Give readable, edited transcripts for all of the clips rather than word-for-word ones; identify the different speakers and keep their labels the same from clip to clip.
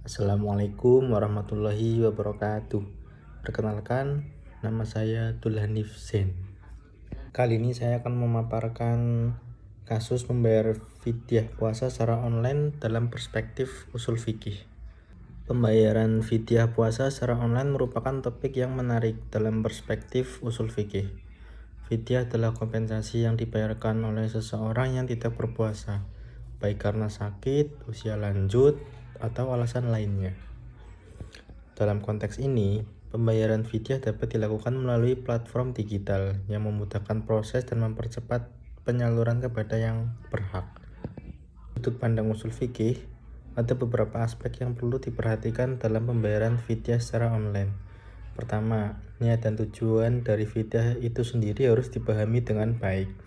Speaker 1: Assalamualaikum warahmatullahi wabarakatuh. Perkenalkan, nama saya Abdul Hanif Zain. Kali ini saya akan memaparkan kasus membayar fidyah puasa secara online dalam perspektif usul fikih. Pembayaran fidyah puasa secara online merupakan topik yang menarik dalam perspektif usul fikih. Fidyah adalah kompensasi yang dibayarkan oleh seseorang yang tidak berpuasa, baik karena sakit, usia lanjut, atau alasan lainnya. Dalam konteks ini, pembayaran fidyah dapat dilakukan melalui platform digital yang memudahkan proses dan mempercepat penyaluran kepada yang berhak. Sudut pandang usul fikih, ada beberapa aspek yang perlu diperhatikan dalam pembayaran fidyah secara online. Pertama, niat dan tujuan dari fidyah itu sendiri harus dipahami dengan baik.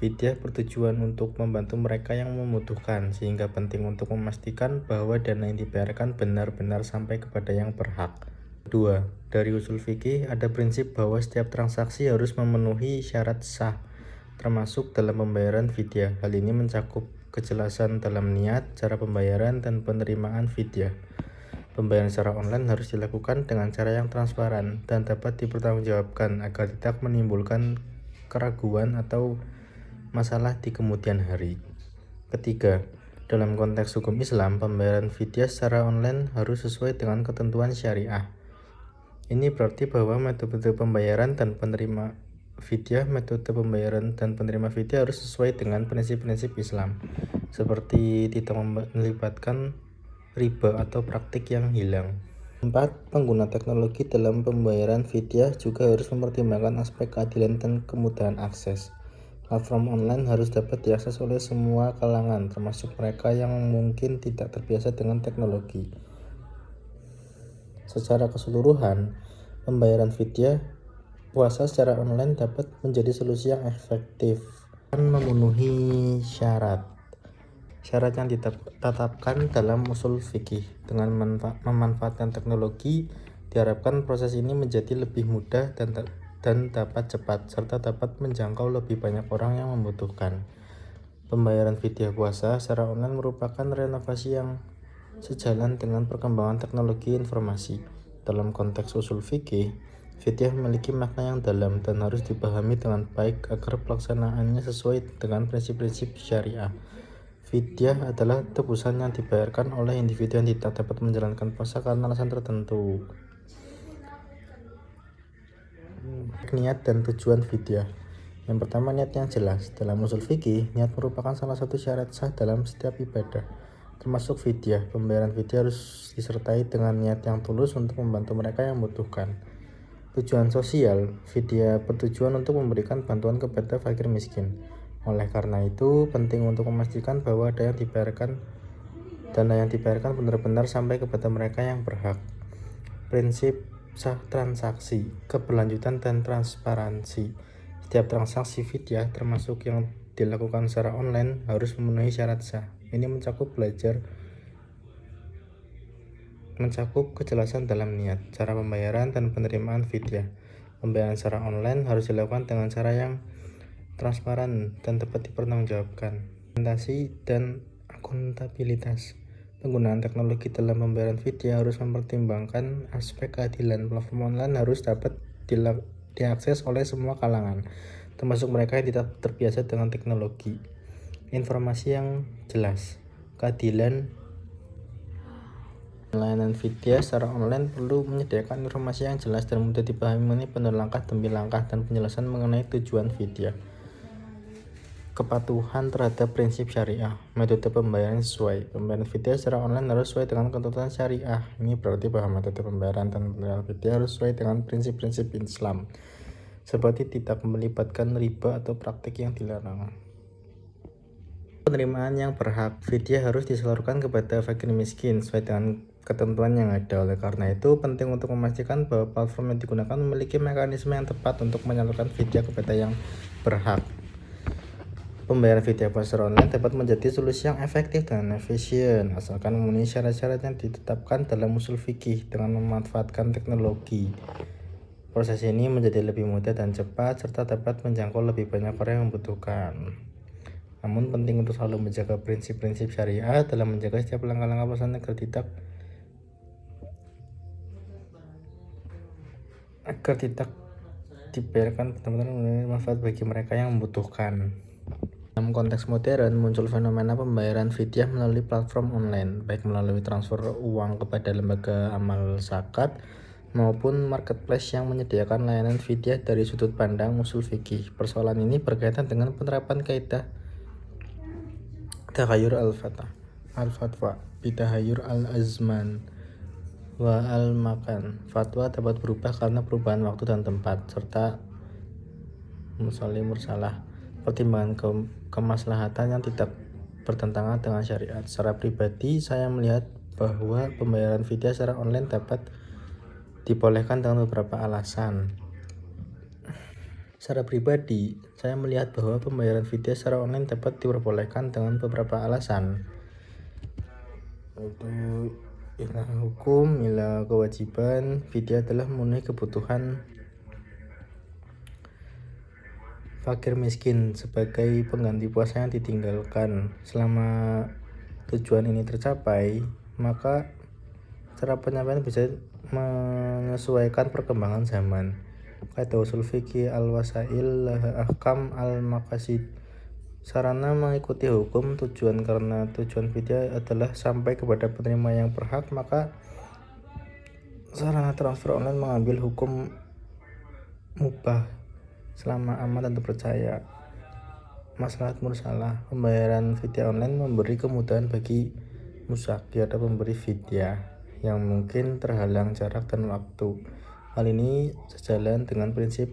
Speaker 1: Fidyah bertujuan untuk membantu mereka yang membutuhkan, sehingga penting untuk memastikan bahwa dana yang dibayarkan benar-benar sampai kepada yang berhak. Kedua, dari usul fikih ada prinsip bahwa setiap transaksi harus memenuhi syarat sah, termasuk dalam pembayaran fidyah. Hal ini mencakup kejelasan dalam niat, cara pembayaran, dan penerimaan fidyah. Pembayaran secara online harus dilakukan dengan cara yang transparan dan dapat dipertanggungjawabkan agar tidak menimbulkan keraguan atau masalah di kemudian hari. Ketiga, dalam konteks hukum Islam, pembayaran fidyah secara online harus sesuai dengan ketentuan syariah. Ini berarti bahwa metode pembayaran dan penerima fidyah harus sesuai dengan prinsip-prinsip Islam, seperti tidak melibatkan riba atau praktik yang hilang. 4. Pengguna teknologi dalam pembayaran fidyah juga harus mempertimbangkan aspek keadilan dan kemudahan akses. Platform online harus dapat diakses oleh semua kalangan, termasuk mereka yang mungkin tidak terbiasa dengan teknologi. Secara keseluruhan, pembayaran fidyah puasa secara online dapat menjadi solusi yang efektif dan memenuhi syarat yang ditetapkan dalam usul fikih. Dengan memanfaatkan teknologi, diharapkan proses ini menjadi lebih mudah dan dapat cepat, serta dapat menjangkau lebih banyak orang yang membutuhkan. Pembayaran fidyah puasa secara online merupakan renovasi yang sejalan dengan perkembangan teknologi informasi. Dalam konteks usul fikih, fidyah memiliki makna yang dalam dan harus dipahami dengan baik agar pelaksanaannya sesuai dengan prinsip-prinsip syariah. Fidyah adalah tebusan yang dibayarkan oleh individu yang tidak dapat menjalankan puasa karena alasan tertentu. Niat dan tujuan fidyah. Yang pertama, niat yang jelas. Dalam usul fikih, niat merupakan salah satu syarat sah dalam setiap ibadah, termasuk fidyah. Pembayaran fidyah harus disertai dengan niat yang tulus untuk membantu mereka yang membutuhkan. Tujuan sosial, fidyah bertujuan untuk memberikan bantuan kepada fakir miskin. Oleh karena itu, penting untuk memastikan bahwa dana yang dibayarkan benar-benar sampai kepada mereka yang berhak. Prinsip sah transaksi, keberlanjutan, dan transparansi. Setiap transaksi fidyah, termasuk yang dilakukan secara online, harus memenuhi syarat sah. Ini mencakup kejelasan dalam niat, cara pembayaran, dan penerimaan fidyah. Pembayaran secara online harus dilakukan dengan cara yang transparan dan dapat dipertanggungjawabkan. Implementasi dan akuntabilitas. Penggunaan teknologi dalam pembayaran fidyah harus mempertimbangkan aspek keadilan. Platform online harus dapat diakses oleh semua kalangan, termasuk mereka yang tidak terbiasa dengan teknologi. Informasi yang jelas. Keadilan. Layanan fidyah secara online perlu menyediakan informasi yang jelas dan mudah dipahami mengenai langkah demi langkah dan penjelasan mengenai tujuan fidyah. Kepatuhan terhadap prinsip syariah. Metode pembayaran sesuai. Pembayaran fidyah secara online harus sesuai dengan ketentuan syariah. Ini berarti bahwa metode pembayaran dan penerimaan fidyah harus sesuai dengan prinsip-prinsip Islam, seperti tidak melibatkan riba atau praktik yang dilarang. Penerimaan yang berhak. Fidyah harus disalurkan kepada fakir miskin sesuai dengan ketentuan yang ada. Oleh karena itu, penting untuk memastikan bahwa platform yang digunakan memiliki mekanisme yang tepat untuk menyalurkan fidyah kepada yang berhak. Pembayaran fidyah puasa online dapat menjadi solusi yang efektif dan efisien asalkan memenuhi syarat-syarat yang ditetapkan dalam usul fikih dengan memanfaatkan teknologi. Proses ini menjadi lebih mudah dan cepat serta dapat menjangkau lebih banyak orang yang membutuhkan. Namun penting untuk selalu menjaga prinsip-prinsip syariah dalam menjaga setiap langkah-langkah pelaksanaan agar tidak agar tidak dibiarkan benar-benar memberi manfaat bagi mereka yang membutuhkan. Dalam konteks modern, muncul fenomena pembayaran fidyah melalui platform online, baik melalui transfer uang kepada lembaga amal zakat maupun marketplace yang menyediakan layanan fidyah dari sudut pandang usul fikih. Persoalan ini berkaitan dengan penerapan kaidah tahayyur al-fatwa, bitahayyur al-azman, wa al-makan. Fatwa dapat berubah karena perubahan waktu dan tempat, serta mursalah, pertimbangan kemaslahatan yang tidak bertentangan dengan syariat. Secara pribadi, saya melihat bahwa pembayaran fidyah secara online dapat dibolehkan dengan beberapa alasan. Secara pribadi, saya melihat bahwa pembayaran fidyah secara online dapat diperbolehkan dengan beberapa alasan. Itu ilah hukum, ilah kewajiban. Fidyah adalah memenuhi kebutuhan fakir miskin sebagai pengganti puasa yang ditinggalkan. Selama tujuan ini tercapai, maka cara penyampaian bisa menyesuaikan perkembangan zaman. Kaidah usul fikih al-wasail laha ahkam al-maqasid. Sarana mengikuti hukum tujuan, karena tujuan fidyah adalah sampai kepada penerima yang berhak, maka sarana transfer online mengambil hukum mubah selama aman dan terpercaya. Maslahat mursalah, pembayaran fidyah online memberi kemudahan bagi musaki atau pemberi fidyah yang mungkin terhalang jarak dan waktu. Hal ini sejalan dengan prinsip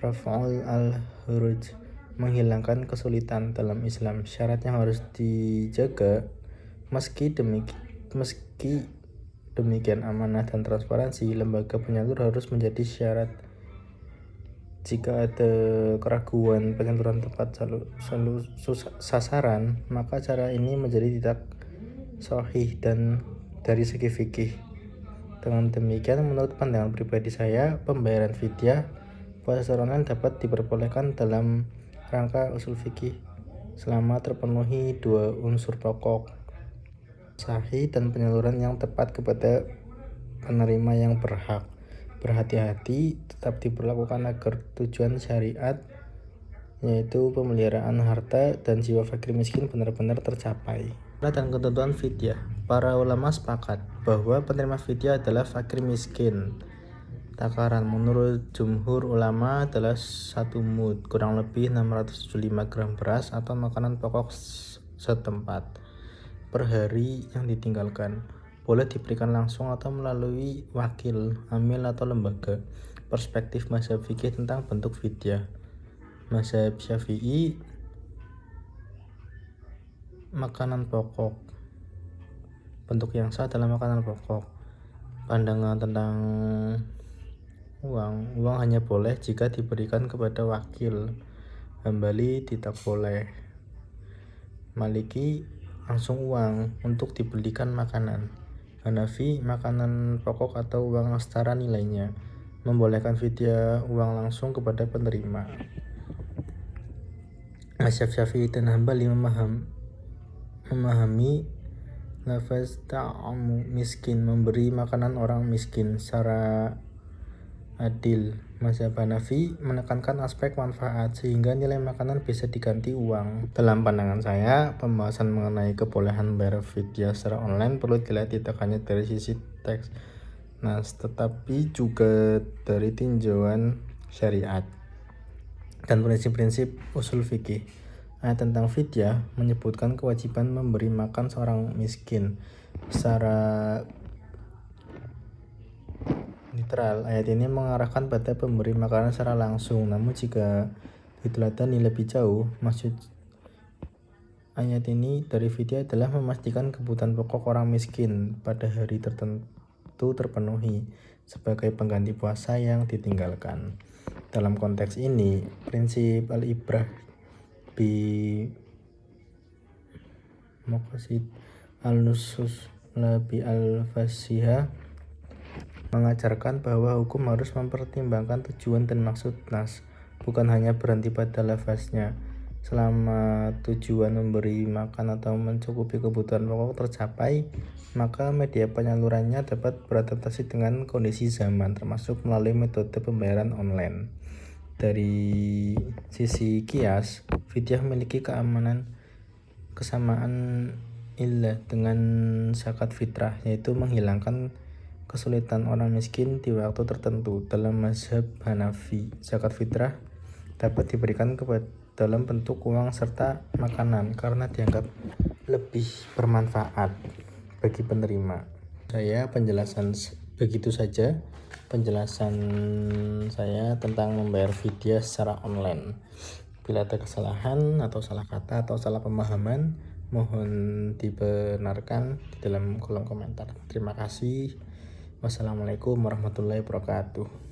Speaker 1: raf'ul al-huruj, menghilangkan kesulitan dalam Islam. Syarat yang harus dijaga meski demikian amanah dan transparansi lembaga penyalur harus menjadi syarat. Jika ada keraguan penyaluran tepat sasaran, maka cara ini menjadi tidak sahih dan dari segi fikih. Dengan demikian, menurut pandangan pribadi saya, pembayaran fidyah puasa secara online dapat diperbolehkan dalam rangka usul fikih selama terpenuhi dua unsur pokok, sahih dan penyaluran yang tepat kepada penerima yang berhak. Berhati-hati tetap diperlakukan agar tujuan syariat, yaitu pemeliharaan harta dan jiwa fakir miskin, benar-benar tercapai. Dan ketentuan fidyah, para ulama sepakat bahwa penerima fidyah adalah fakir miskin. Takaran menurut jumhur ulama adalah 1 mud, kurang lebih 675 gram beras atau makanan pokok setempat per hari yang ditinggalkan. Boleh diberikan langsung atau melalui wakil, amil atau lembaga. Perspektif mazhab fikih tentang bentuk fidyah. Mazhab Syafi'i, makanan pokok. Bentuk yang sah adalah makanan pokok. Pandangan tentang uang hanya boleh jika diberikan kepada wakil. Hambali tidak boleh. Maliki langsung uang untuk dibelikan makanan. Hanafi makanan pokok atau uang setara nilainya. Membolehkan fidyah uang langsung kepada penerima. Mazhab Syafi'i dan Hambali memahami lafaz ta'amu miskin, memberi makanan orang miskin secara adil. Mazhab Hanafi menekankan aspek manfaat sehingga nilai makanan bisa diganti uang. Dalam pandangan saya, pembahasan mengenai kebolehan membayar fidyah secara online perlu dilihat tidak hanya dari sisi teks, tetapi juga dari tinjauan syariat dan prinsip-prinsip usul fikih. Ayat tentang fidyah menyebutkan kewajiban memberi makan seorang miskin. Secara literal, ayat ini mengarahkan pada pemberi makanan secara langsung. Namun jika diteladani lebih jauh, maksud ayat ini dari fidyah adalah memastikan kebutuhan pokok orang miskin pada hari tertentu terpenuhi sebagai pengganti puasa yang ditinggalkan. Dalam konteks ini, prinsip al-ibrah bi maqasid al-nusus la bi al-fasiha mengajarkan bahwa hukum harus mempertimbangkan tujuan dan maksud nas, bukan hanya berhenti pada lafaznya. Selama tujuan memberi makan atau mencukupi kebutuhan pokok tercapai, maka media penyalurannya dapat beradaptasi dengan kondisi zaman, termasuk melalui metode pembayaran online. Dari sisi kias, fidyah memiliki kesamaan ilah dengan zakat fitrah, yaitu menghilangkan kesulitan orang miskin di waktu tertentu. Dalam mazhab Hanafi, zakat fitrah dapat diberikan dalam bentuk uang serta makanan karena dianggap lebih bermanfaat bagi penerima. Begitu saja penjelasan saya tentang membayar fidyah secara online. Bila ada kesalahan atau salah kata atau salah pemahaman, mohon dibenarkan di dalam kolom komentar. Terima kasih. Wassalamualaikum warahmatullahi wabarakatuh.